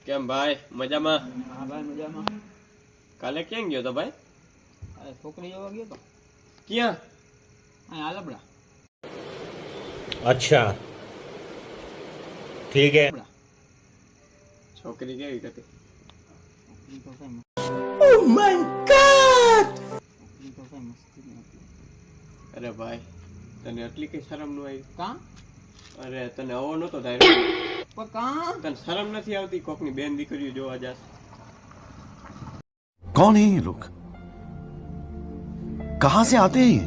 કેમ ભાઈ મજામાં? હા ભાઈ મજામાં. કાલે ક્યાં ગયો તો ભાઈ? અરે છોકરી જોવા ગયો તો. ક્યાં? અહીં આલબડા. अच्छा ठीक है. છોકરી કેવી હતી? છોકરી તો કઈ Oh my God! છોકરી તો કઈ મસ્તી નહીં હતી. અરે ભાઈ તને એટલી કઈ શરમ ન આવી? કાં? અરે તને આવો નતો ધાર્યો. પણ કાં? તને શરમ નથી આવતી કોકની બેન દીકરીઓ જોવા જાસ? कौन है ये लोग? कहां से आते हैं ये?